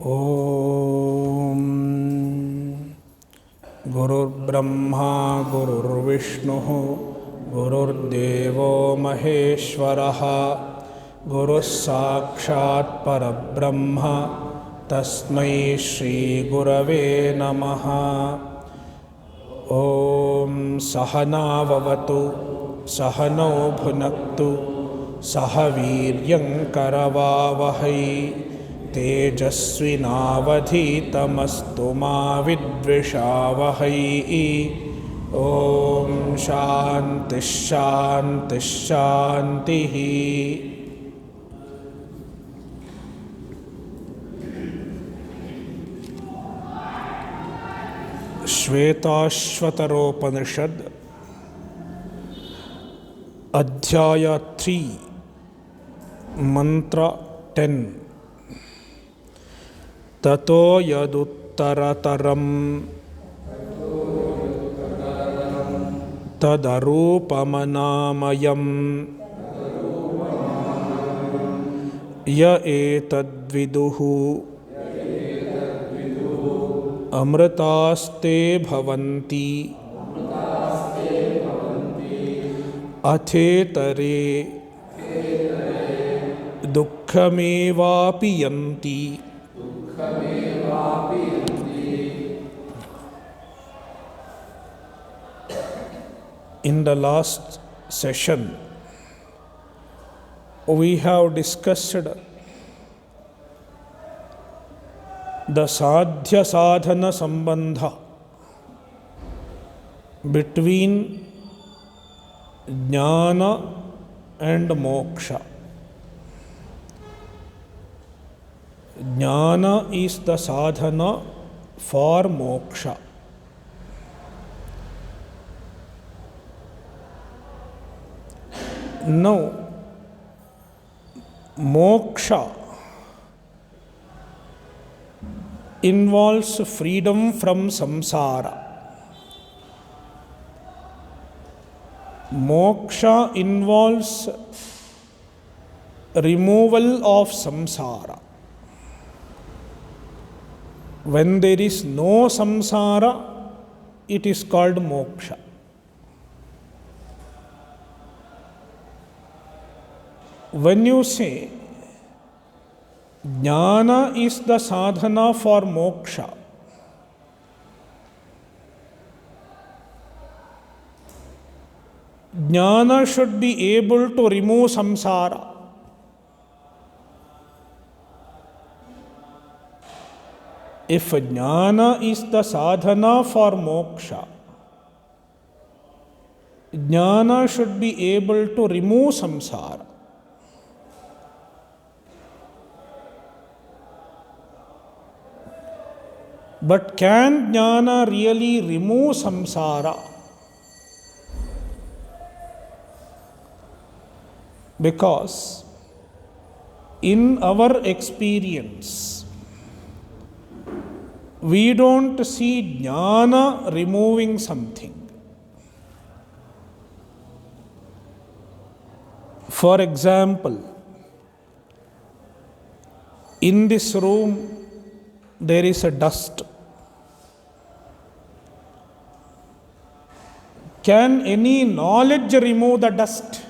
ॐ गुरुर्ब्रह्मा गुरुर्विष्णुः गुरुर्देवो महेश्वरः गुरुः साक्षात् परब्रह्म तस्मै श्रीगुरवे नमः। ॐ सहनाववतु सहनौ भुनक्तु सह वीर्यङ्करवावहै तेजस्विनावधीतमस्तु मा विद्विषावहै। ॐ शान्तिः शान्तिः शान्तिः। श्वेताश्वतरोपनिषद अध्याय 3 मंत्र 10। ततो यदुत्तरतरं तदरूपमनामयम् य एतद्विदुः अमृतास्ते भवन्ति अथेतरे दुःखमेवापि यन्ति। In the last session, we have discussed the sadhya sadhana sambandha between jnana and moksha. Jnana is the sadhana for moksha. Now, moksha involves freedom from samsara. Moksha involves removal of samsara. When there is no samsara, it is called moksha. When you say jnana is the sadhana for moksha, jnana should be able to remove samsara. If jnana is the sadhana for moksha, jnana should be able to remove samsara. But can jnana really remove samsara? Because in our experience, we don't see jnana removing something. For example, in this room there is a dust. Can any knowledge remove the dust?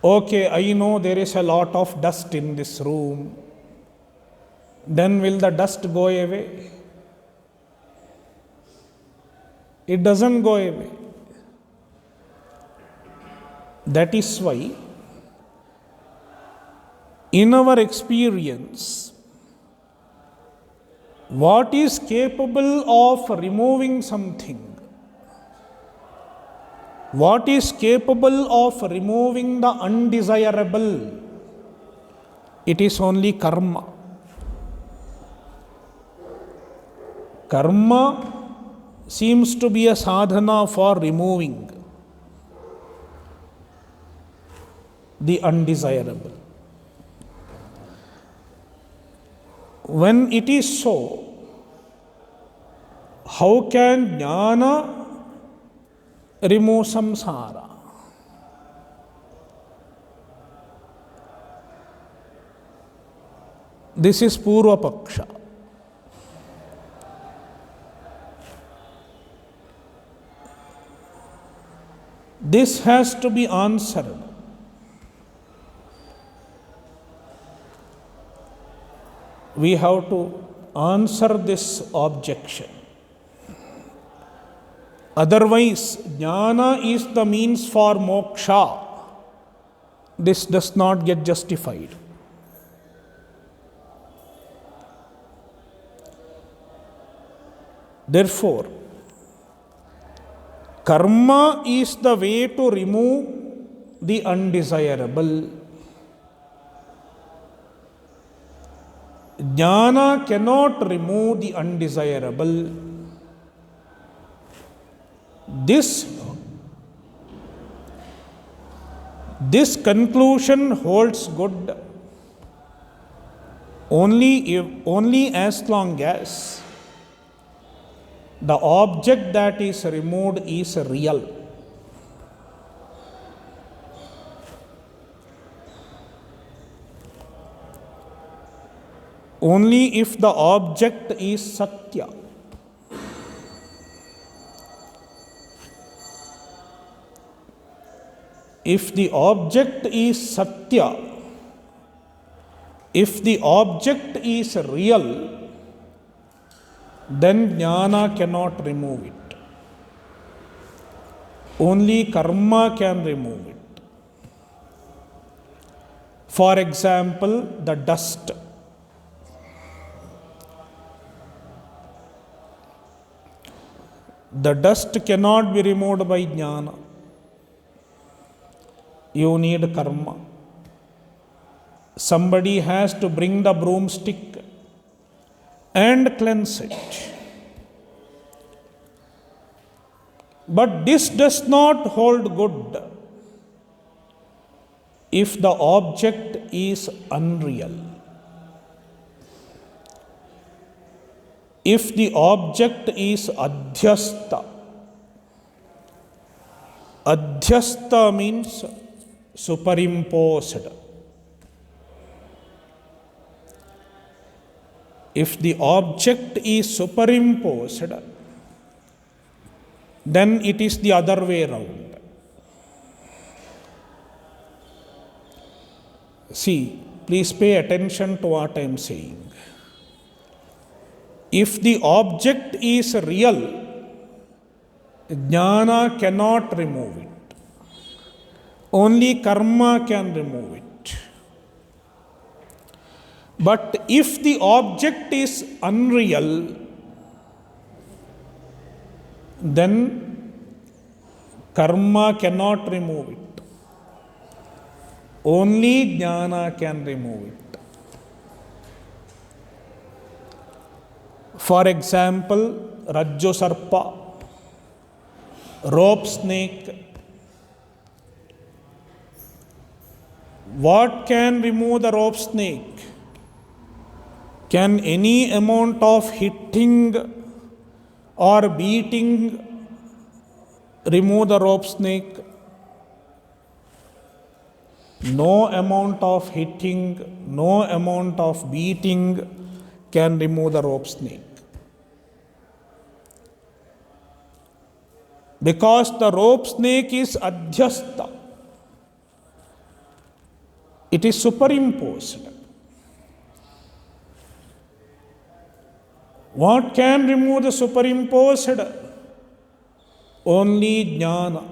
Okay, I know there is a lot of dust in this room. Then will the dust go away? It doesn't go away. That is why, in our experience, what is capable of removing something? What is capable of removing the undesirable? It is only karma. Karma seems to be a sadhana for removing the undesirable. When it is so, how can jnana remove samsara? This is Purva Paksha. This has to be answered. We have to answer this objection. Otherwise, jnana is the means for moksha. This does not get justified. Therefore, karma is the way to remove the undesirable. Jnana cannot remove the undesirable. This conclusion holds good only as long as the object that is removed is real. Only if the object is satya. If the object is satya, if the object is real, then jnana cannot remove it. Only karma can remove it. For example, the dust. The dust cannot be removed by jnana. You need karma. Somebody has to bring the broomstick and cleanse it. But this does not hold good if the object is unreal. If the object is adhyasta. Adhyasta means superimposed. If the object is superimposed, then it is the other way around. See, please pay attention to what I am saying. If the object is real, jnana cannot remove it. Only karma can remove it. But if the object is unreal, then karma cannot remove it. Only jnana can remove it. For example, Rajju Sarpa, rope snake. What can remove the rope snake? Can any amount of hitting or beating remove the rope snake? No amount of hitting, no amount of beating can remove the rope snake. Because the rope snake is adhyasta. It is superimposed. What can remove the superimposed? Only jnana,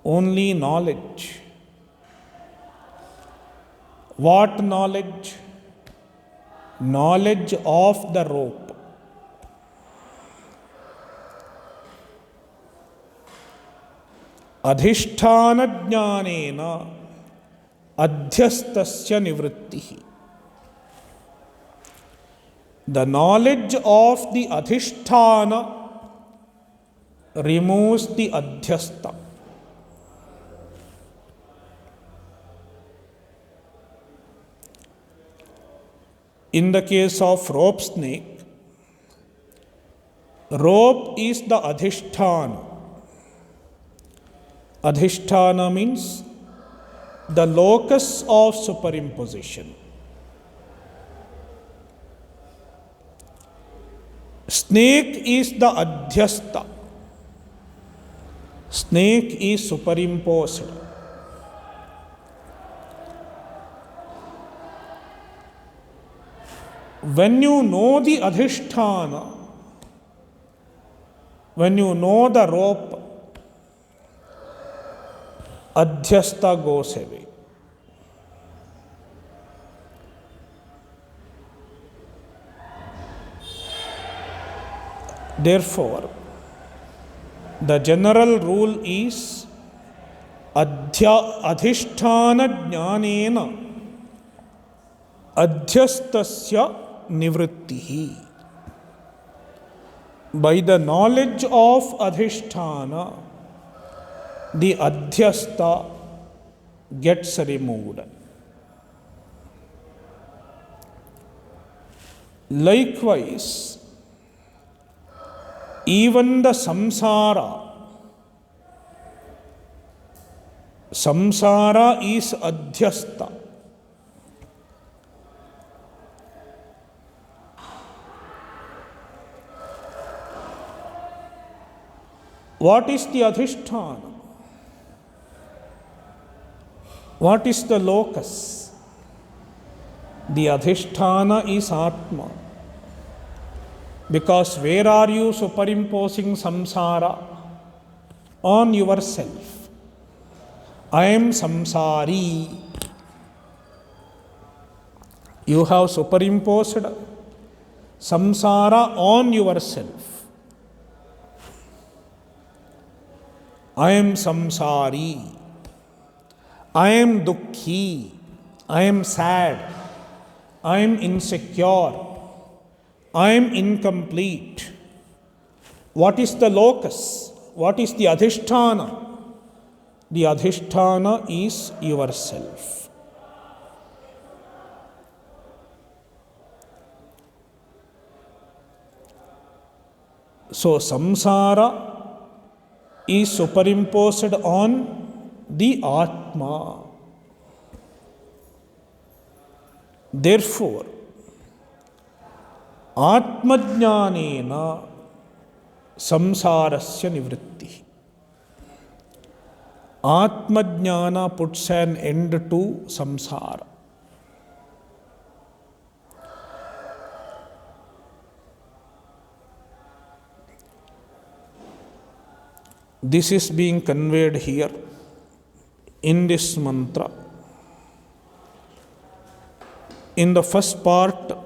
only knowledge. What knowledge? Knowledge of the rope. Adhisthana jnanena adhyastasya nivrittihi. The knowledge of the adhisthana removes the adhyasta. In the case of rope snake, rope is the adhisthana. Adhisthana means the locus of superimposition. Snake is the adhyastha. Snake is superimposed. When you know the adhisthana, when you know the rope, adhyastha goes away. Therefore, the general rule is adhisthana jnanena adhyastasya nivrittihi. By the knowledge of adhisthana, the adhyastha gets removed. Likewise, even the samsara is adhyastha. What is the adhisthana? What is the locus? The adhisthana is Atma. Because where are you superimposing samsara? On yourself. I am samsari. You have superimposed samsara on yourself. I am samsari. I am dukkhi. I am sad. I am insecure. I am incomplete. What is the locus? What is the adhisthana? The adhisthana is yourself. So, samsara is superimposed on the Atma. Therefore, Atmajnanena samsarasya nivritti. Atmajnana puts an end to samsara. This is being conveyed here in this mantra. In the first part,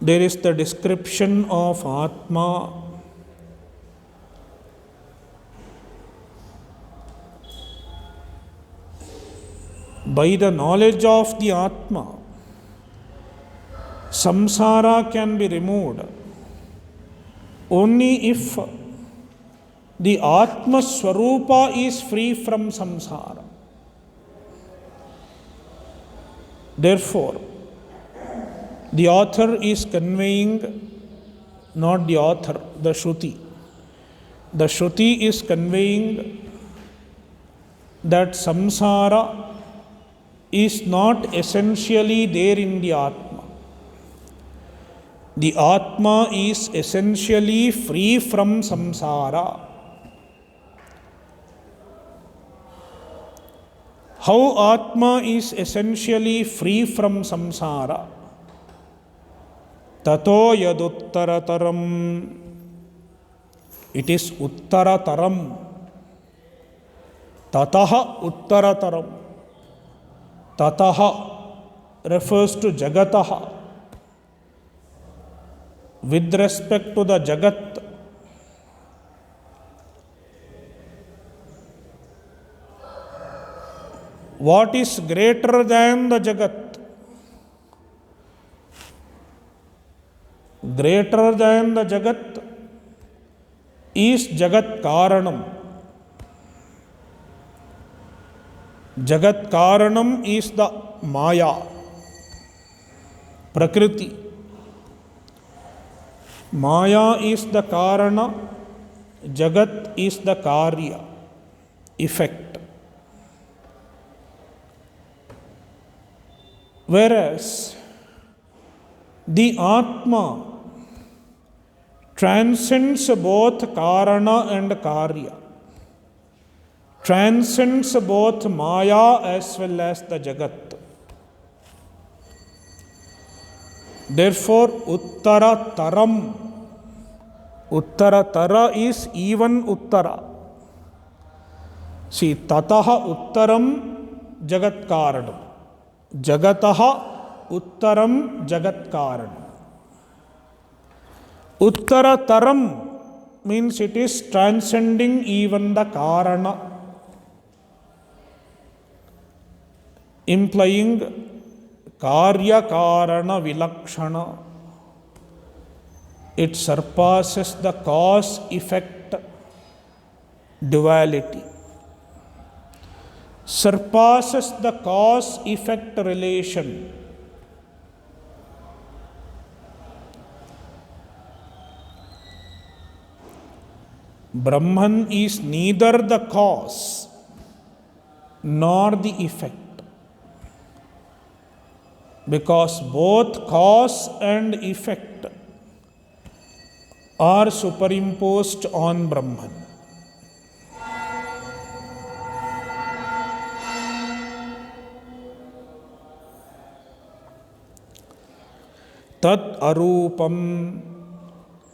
there is the description of Atma. By the knowledge of the Atma, samsara can be removed only if the Atma Swarupa is free from samsara. Therefore, the author is conveying, not the author, the Shruti. The Shruti is conveying that samsara is not essentially there in the Atma. The Atma is essentially free from samsara. How Atma is essentially free from samsara? Tato yaduttarataram. It is uttarataram. Tataha uttarataram. Tataha refers to jagataha. With respect to the jagat, what is greater than the jagat? Greater than the jagat is jagat karanam. Jagat karanam is the maya, prakriti. Maya is the karana, jagat is the karya, effect. Whereas the Atma transcends both Karana and Karya, transcends both Maya as well as the Jagat. Therefore, Uttara Tara is even Uttara. See, Tataha Uttaram Jagat Karanam. Jagataha Uttaram Jagat Karanam. Uttara Taram means it is transcending even the Karana, implying Karya Karana Vilakshana. It surpasses the cause-effect duality, surpasses the cause-effect relation. Brahman is neither the cause nor the effect, because both cause and effect are superimposed on Brahman. Tat arupam,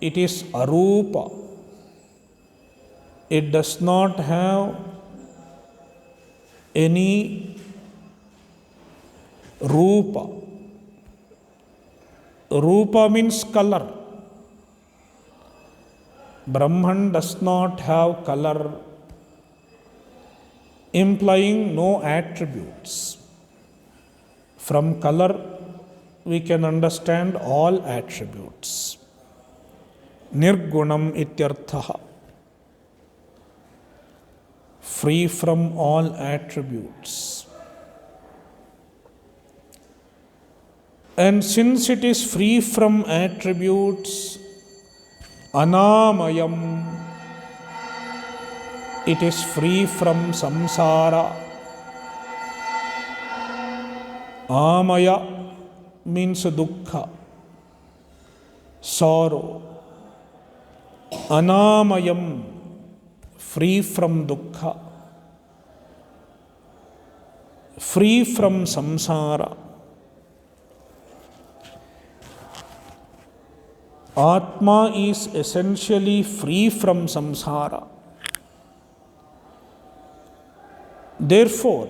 it is arupa. It does not have any rupa. Rupa means color. Brahman does not have color, implying no attributes. From color, we can understand all attributes. Nirgunam ityarthaha, free from all attributes. And since it is free from attributes, anamayam, it is free from samsara. Amaya means dukkha, sorrow. Anamayam, free from dukkha, free from samsara. Atma is essentially free from samsara. Therefore,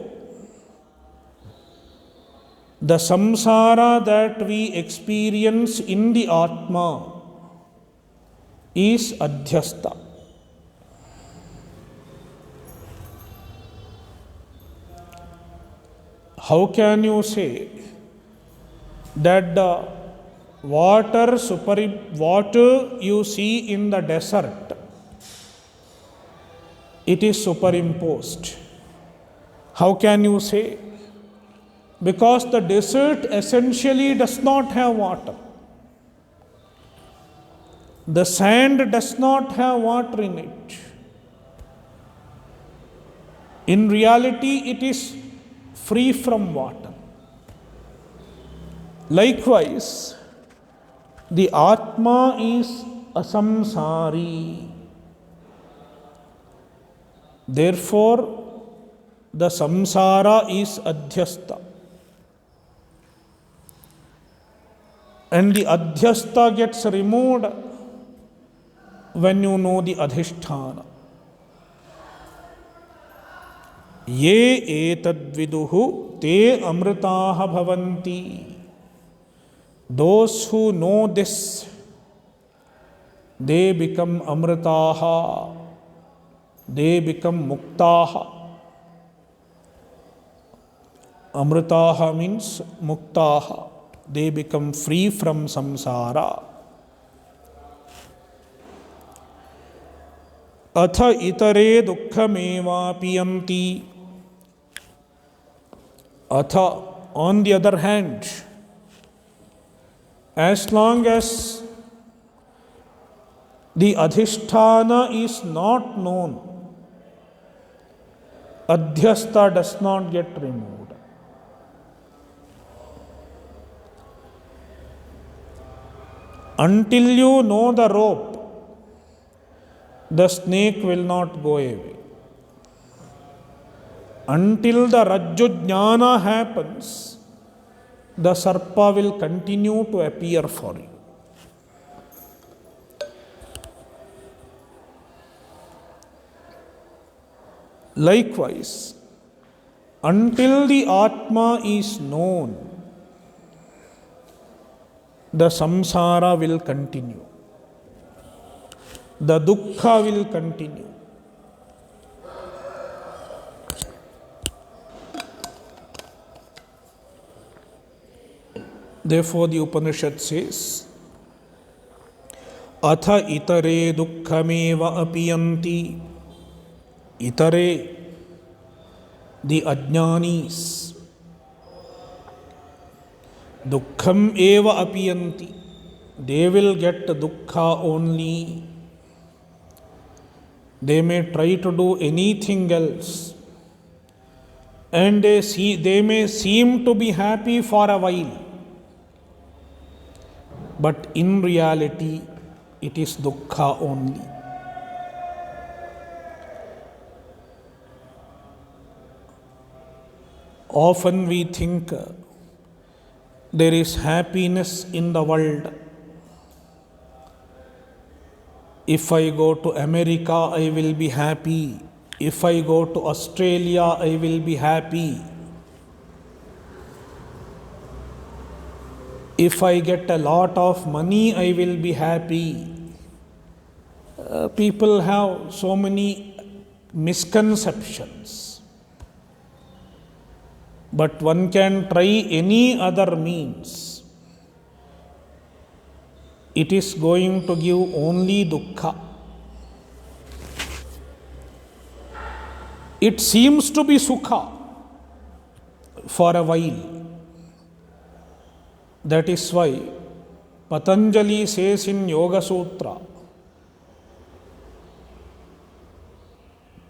the samsara that we experience in the Atma is adhyasta. How can you say that the water you see in the desert, it is superimposed? How can you say? Because the desert essentially does not have water. The sand does not have water in it. In reality, it is free from water. Likewise, the Atma is asamsari. Therefore, the samsara is adhyasta. And the adhyasta gets removed when you know the adhishthana. Ye etadviduhu te amritaha bhavanti. Those who know this, they become amritaha, they become muktaha. Amritaha means muktaha, they become free from samsara. Atha itare dukkhameva piyanti. Atha, on the other hand, as long as the adhishthana is not known, adhyasta does not get removed. Until you know the rope, the snake will not go away. Until the Rajjujnana happens, the Sarpa will continue to appear for you. Likewise, until the Atma is known, the samsara will continue. The dukkha will continue. Therefore, the Upanishad says, Atha itare dukkhameva apiyanti. Itare, the ajnanis, dukkham eva apiyanti. They will get dukkha only. They may try to do anything else, and they may seem to be happy for a while, but in reality it is dukkha only. Often we think there is happiness in the world. If I go to America, I will be happy. If I go to Australia, I will be happy. If I get a lot of money, I will be happy. People have so many misconceptions. But one can try any other means. It is going to give only dukkha. It seems to be sukha for a while. That is why Patanjali says in Yoga Sutra,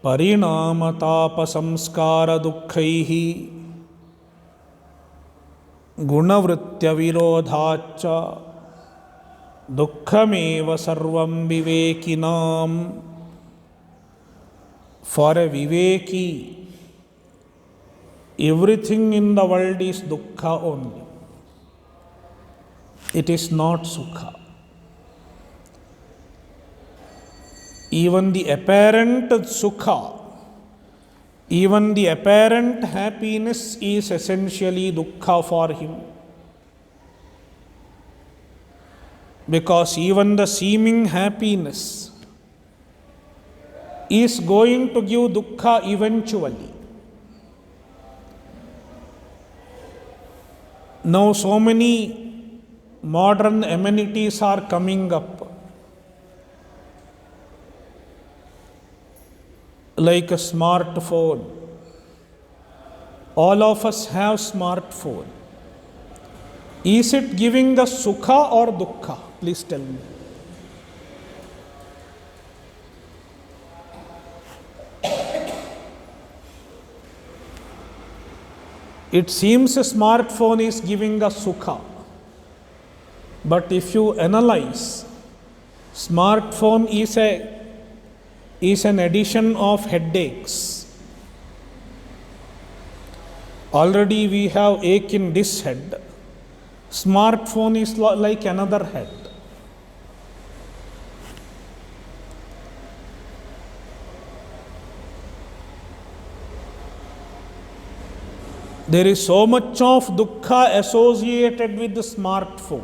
Parinamataapa samskara dukkhaihi Gunavritya virodhacha dukkhameva sarvam vivekinam. For a viveki, everything in the world is dukkha only. It is not sukha. Even the apparent sukha, even the apparent happiness is essentially dukkha for him. Because even the seeming happiness is going to give dukkha eventually. Now so many modern amenities are coming up, like a smartphone. All of us have smartphone. Is it giving the sukha or dukkha? Please tell me. It seems a smartphone is giving a sukha. But if you analyze, smartphone is an addition of headaches. Already we have ache in this head. Smartphone is like another head. There is so much of dukkha associated with the smartphone.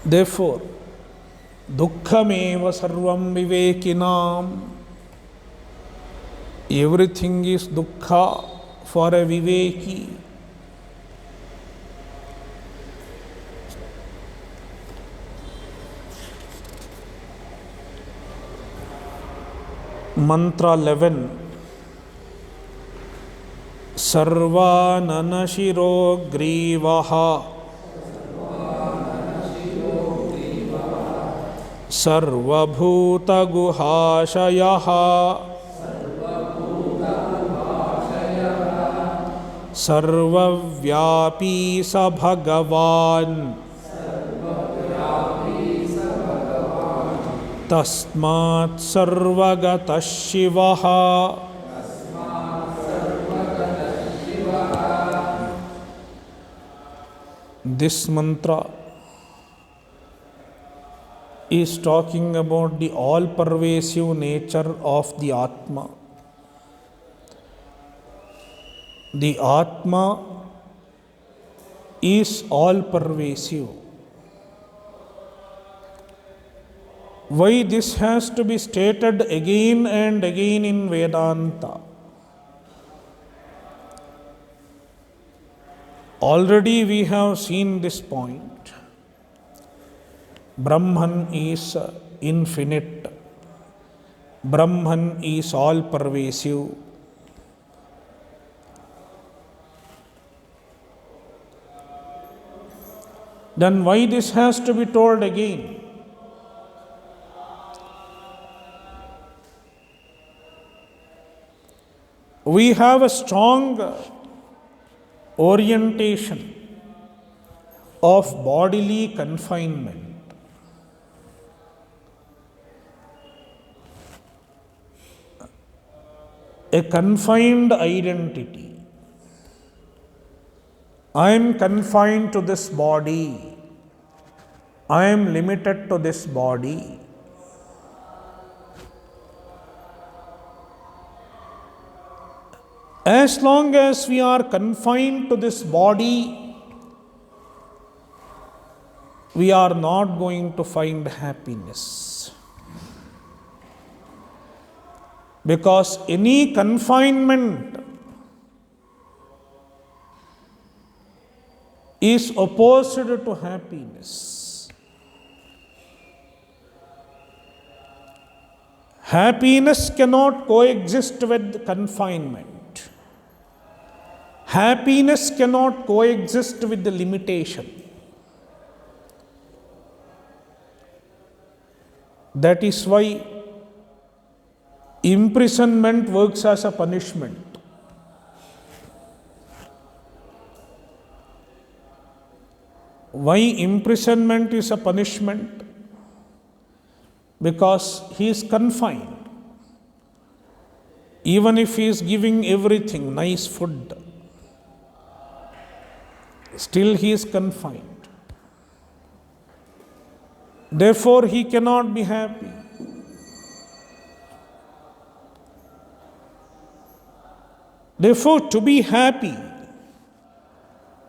Therefore, dukkhameva sarvam vivekinam. Everything is dukkha for a viveki. Mantra 11. Sarvananashiro grivaha सर्वभूतगुहाशयः सर्वव्यापी स भगवान् तस्मात् सर्वगतः शिवः। This mantra is talking about the all-pervasive nature of the Atma. The Atma is all-pervasive. Why this has to be stated again and again in Vedanta? Already we have seen this point. Brahman is infinite. Brahman is all-pervasive. Then why this has to be told again? We have a strong orientation of bodily confinement. A confined identity. I am confined to this body. I am limited to this body. As long as we are confined to this body, we are not going to find happiness. Because any confinement is opposed to happiness. Happiness cannot coexist with confinement. Happiness cannot coexist with the limitation. That is why imprisonment works as a punishment. Why imprisonment is a punishment? Because he is confined. Even if he is giving everything, nice food, still he is confined. Therefore, he cannot be happy. Therefore, to be happy,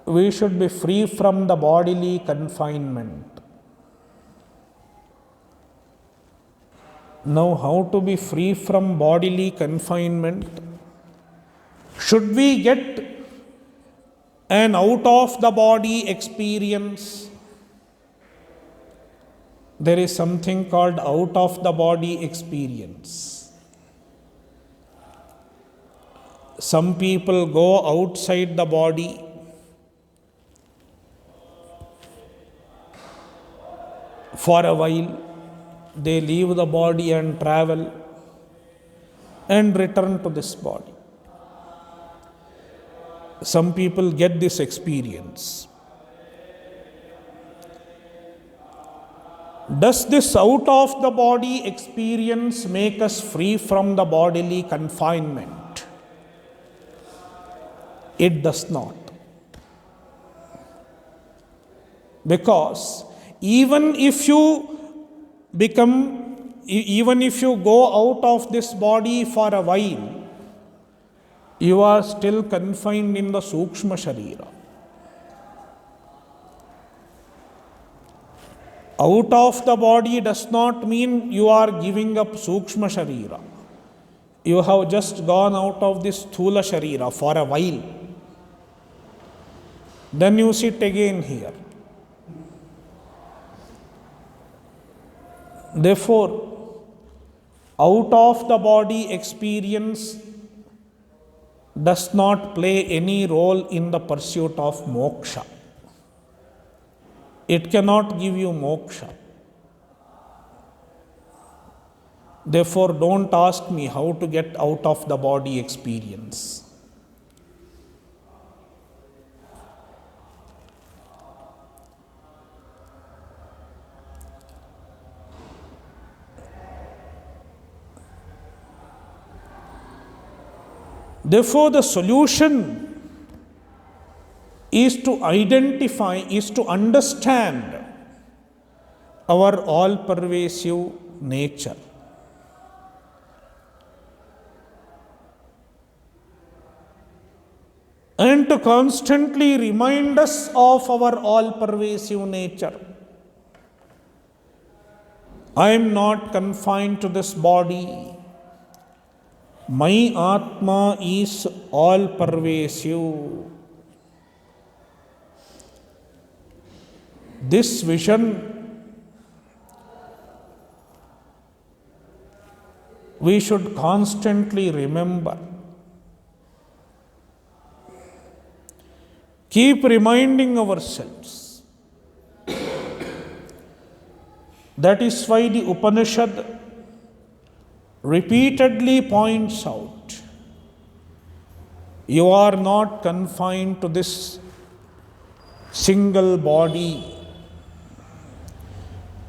we should be free from the bodily confinement. Now, how to be free from bodily confinement? Should we get an out of the body experience? There is something called out of the body experience. Some people go outside the body for a while. They leave the body and travel and return to this body. Some people get this experience. Does this out of the body experience make us free from the bodily confinement? It does not. Because even if you go out of this body for a while, you are still confined in the Sukshma Sharira. Out of the body does not mean you are giving up Sukshma Sharira. You have just gone out of this Sthula Sharira for a while. Then you sit again here. Therefore, out of the body experience does not play any role in the pursuit of moksha. It cannot give you moksha. Therefore, don't ask me how to get out of the body experience. Therefore, the solution is to identify, is to understand our all-pervasive nature. And to constantly remind us of our all-pervasive nature. I am not confined to this body. My Atma is all-pervasive. This vision we should constantly remember. Keep reminding ourselves. That is why the Upanishad repeatedly points out, you are not confined to this single body.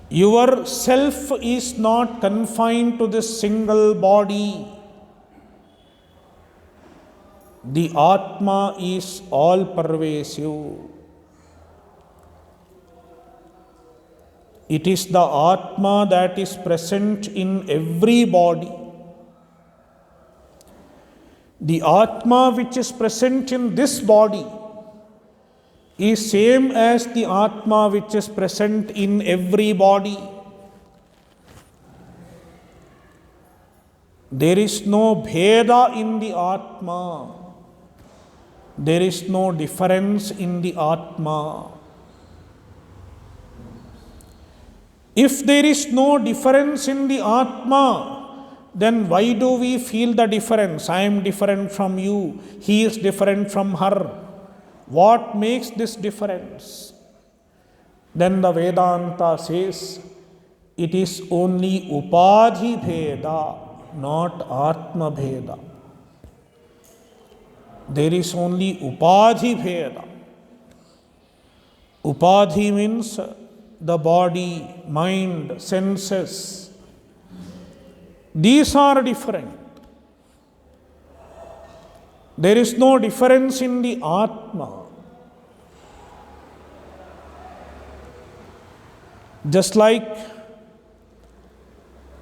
Your self is not confined to this single body. The Atma is all-pervasive. It is the Atma that is present in every body. The Atma which is present in this body is same as the Atma which is present in every body. There is no bheda in the Atma. There is no difference in the Atma. If there is no difference in the Atma, then why do we feel the difference? I am different from you. He is different from her. What makes this difference? Then the Vedanta says, it is only Upadhi Bheda, not Atma Bheda. There is only Upadhi Bheda. Upadhi means the body, mind, senses. These are different. There is no difference in the Atma. Just like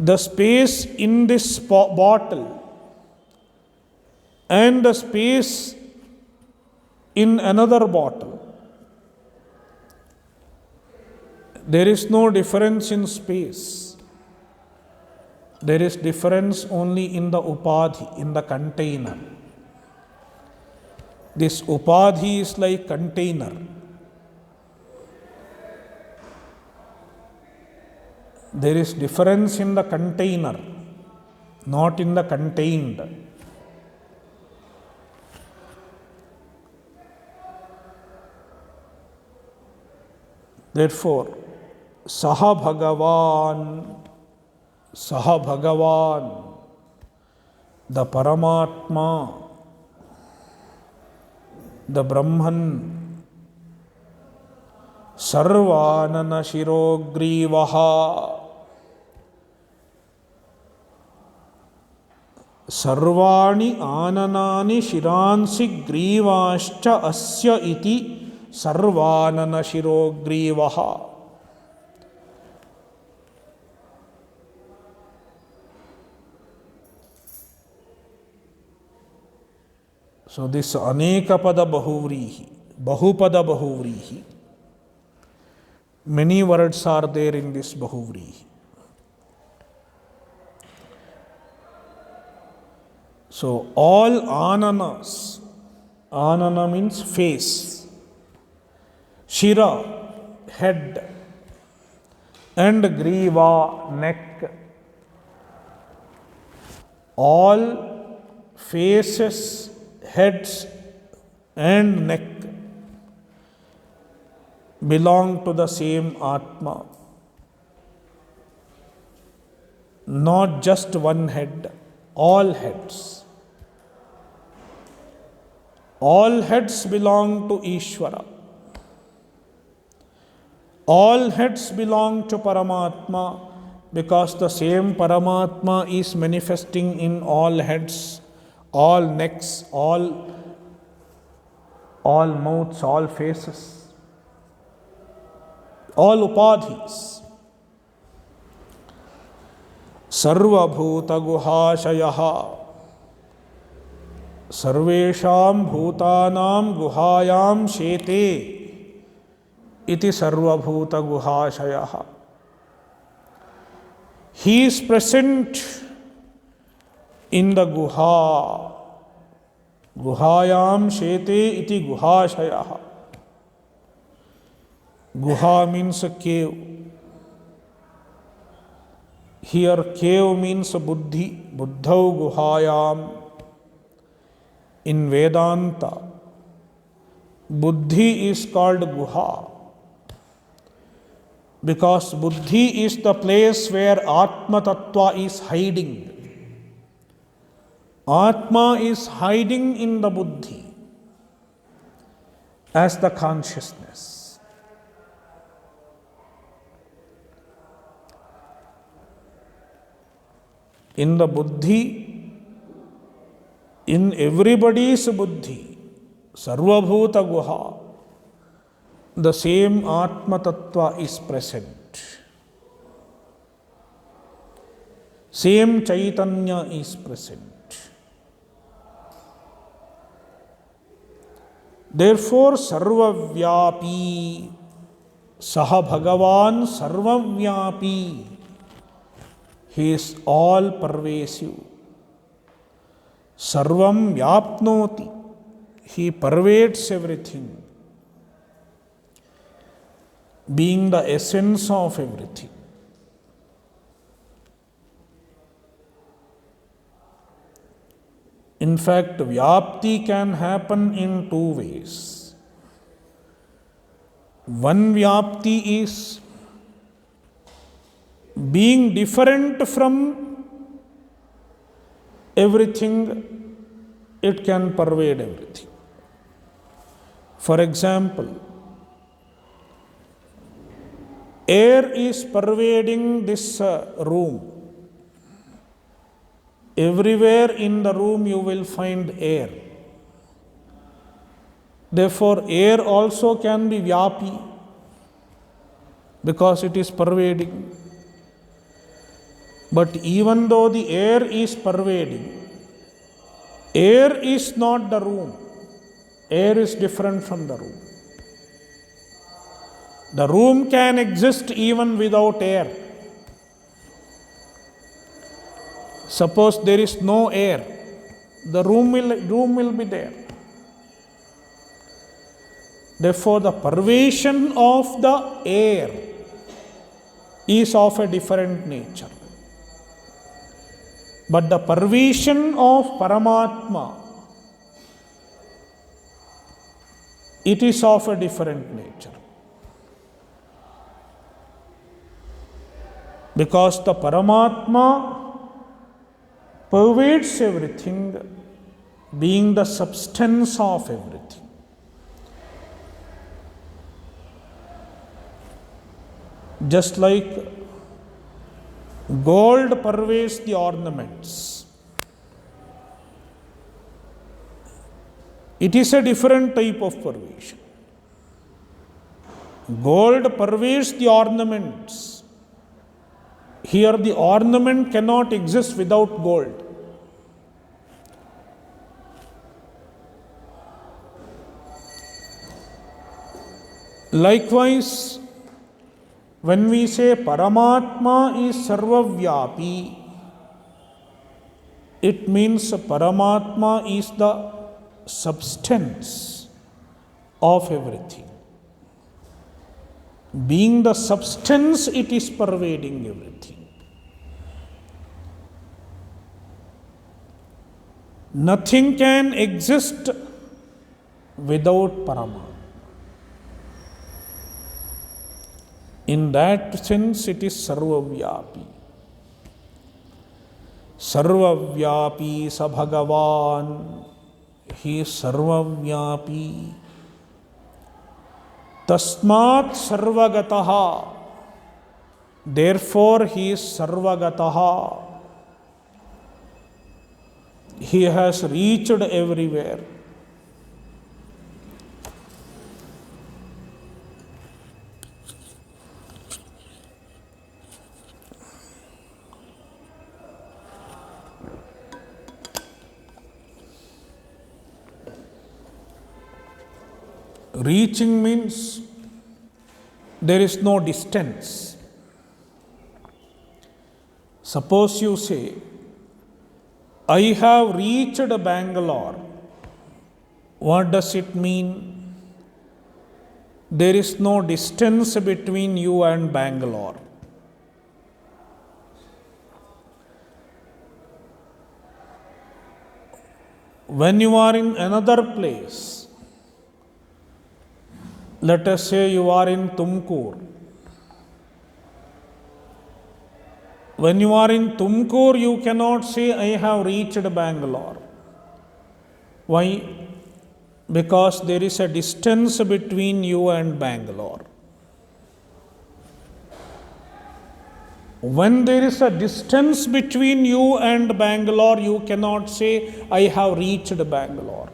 the space in this bottle and the space in another bottle. There is no difference in space. There is difference only in the Upadhi, in the container. This Upadhi is like container. There is difference in the container, not in the contained. Therefore, Saha Bhagavan, the Paramatma, the Brahman, Sarvanana Shirogrivaha, Sarvani Ananani Shiransi Grivascha Asya iti Sarvanana Shirogrivaha. So this Anekapada Bahuvrihi, Bahupada Bahuvrihi, many words are there in this Bahuvrihi. So all ananas, anana means face, Shira, head, and Griva, neck. All faces, heads, and neck belong to the same Atma. not just one head, all heads. All heads belong to Ishvara. All heads belong to Paramatma, because the same Paramatma is manifesting in all heads, all necks, all mouths, all faces, all upadhis. Sarva bhuta guhashayaha. Sarvesham bhutanam guhayam shete. Iti sarva bhuta guhashayaha. He is present in the guha. Guhayam shete iti guhashayaha. Guha means a cave. Here cave means buddhi. Buddhau guhayam. In Vedanta, buddhi is called guha, because buddhi is the place where Atma Tattva is hiding. Atma is hiding in the buddhi as the consciousness. In the buddhi, in everybody's buddhi, sarvabhuta guha, the same Atma Tattva is present. Same Chaitanya is present. Therefore, sarvavyapi, saha Bhagavan sarvavyapi. He is all pervasive. Sarvam vyapnoti. He pervades everything, being the essence of everything. In fact, vyapti can happen in two ways. One vyapti is being different from everything, it can pervade everything. For example, air is pervading this room. Everywhere in the room you will find air. Therefore, air also can be vyapi, because it is pervading. But even though the air is pervading, air is not the room. Air is different from the room. The room can exist even without air. Suppose there is no air, the room will be there. Therefore, the pervasion of the air is of a different nature. But the pervasion of Paramatma, it is of a different nature. Because the Paramatma pervades everything, being the substance of everything. Just like gold pervades the ornaments, it is a different type of pervasion. Gold pervades the ornaments. Here the ornament cannot exist without gold. Likewise, when we say Paramatma is sarvavyapi, it means Paramatma is the substance of everything. Being the substance, it is pervading everything. Nothing can exist without Paramatma. In that sense, it is sarvavyapi. Sarvavyapi sa Bhagavan. He is Sarvavyapi. Tasmat Sarvagataha. Therefore, he is Sarvagataha. He has reached everywhere. Reaching means there is no distance. Suppose you say, I have reached Bangalore. What does it mean? There is no distance between you and Bangalore. When you are in another place, let us say you are in Tumkur. When you are in Tumkur, you cannot say, I have reached Bangalore. Why? Because there is a distance between you and Bangalore. When there is a distance between you and Bangalore, you cannot say, I have reached Bangalore.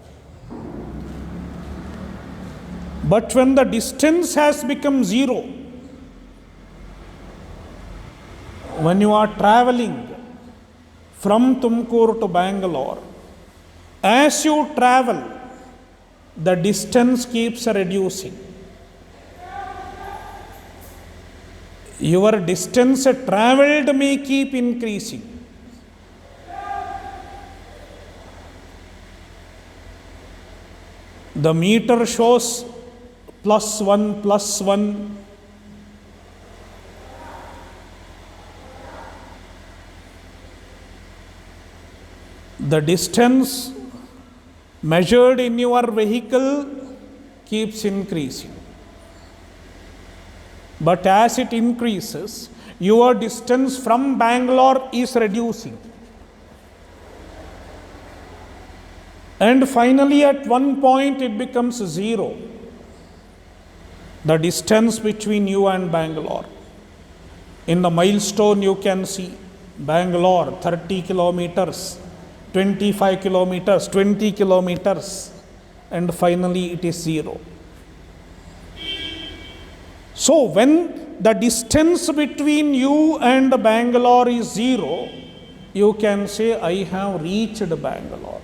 But when the distance has become zero, when you are traveling from Tumkur to Bangalore, as you travel, the distance keeps reducing. Your distance traveled may keep increasing. The meter shows +1, +1. The distance measured in your vehicle keeps increasing. But as it increases, your distance from Bangalore is reducing. And finally, at one point, it becomes zero. The distance between you and Bangalore. In the milestone, you can see Bangalore 30 kilometers, 25 kilometers, 20 kilometers, and finally it is zero. So, when the distance between you and Bangalore is zero, you can say, I have reached Bangalore.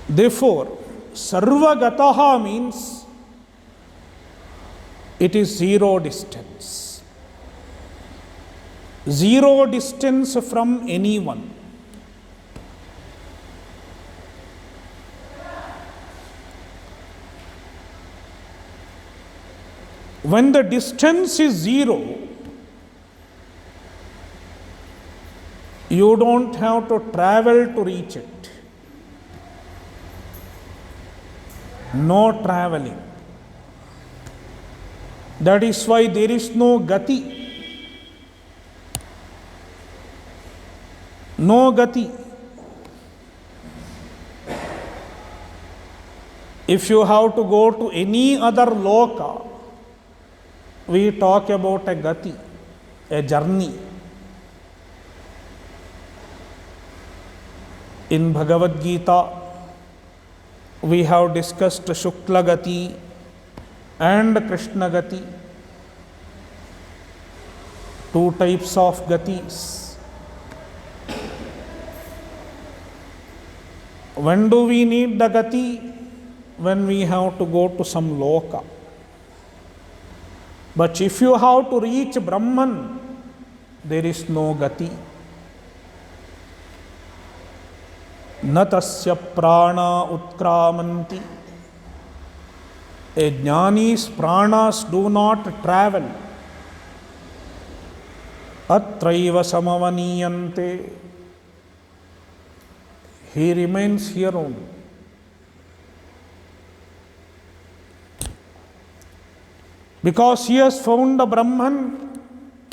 Therefore, Sarvagataha means it is zero distance. Zero distance from anyone. When the distance is zero, you don't have to travel to reach it. No traveling. That is why there is no gati. No gati. If you have to go to any other loka, we talk about a gati, a journey. In Bhagavad Gita, we have discussed Shukla Gati and Krishna Gati. Two types of gatis. When do we need the gati? When we have to go to some loka. But if you have to reach Brahman, there is no gati. Natasya prana utkramanti. A jnani's pranas do not travel. Atraiva samavaniyante. He remains here only. Because he has found the Brahman,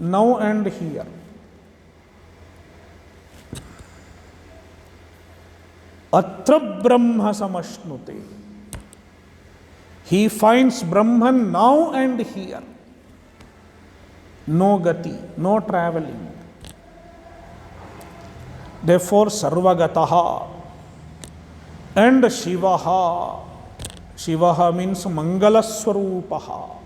now and here. Atra Brahma samashnute. He finds Brahman now and here. No gati, no traveling. Therefore, Sarvagataha and Shivaha. Shivaha means Mangalaswarupaha.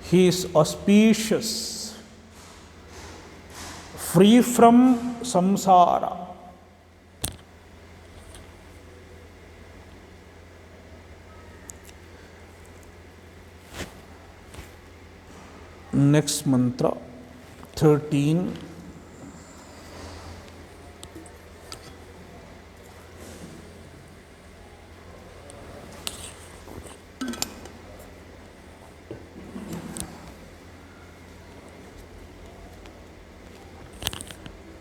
He is auspicious, free from samsara. Next mantra, 13.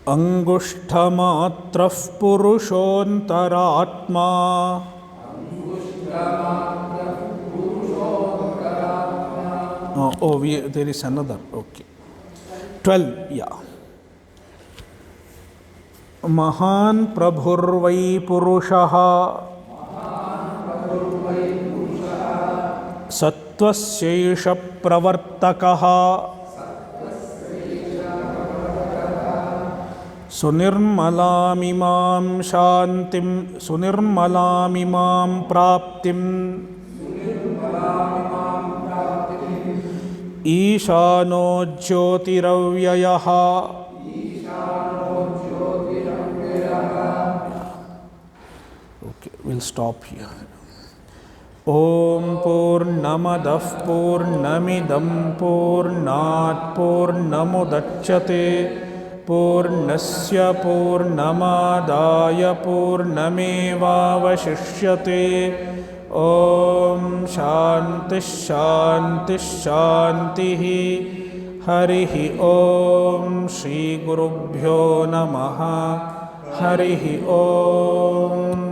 Angushthamatrah purushontaraatma. There is another. Okay. 12. Yeah. Mahan prabhurvai purushaha sattvasyesha pravartakaha sunirmalamimam shantim sunirmalamimam praptim Ishano jyotiravyayah. Okay, we'll stop here. Om Purnamadah Purnamidam Purnat Purnamudachyate Purnasya Purnamadaya Purnamevavashishyate. Om Shanti Shanti Shanti. Harihi Om Shri Gurubhyo Namaha. Harihi Om.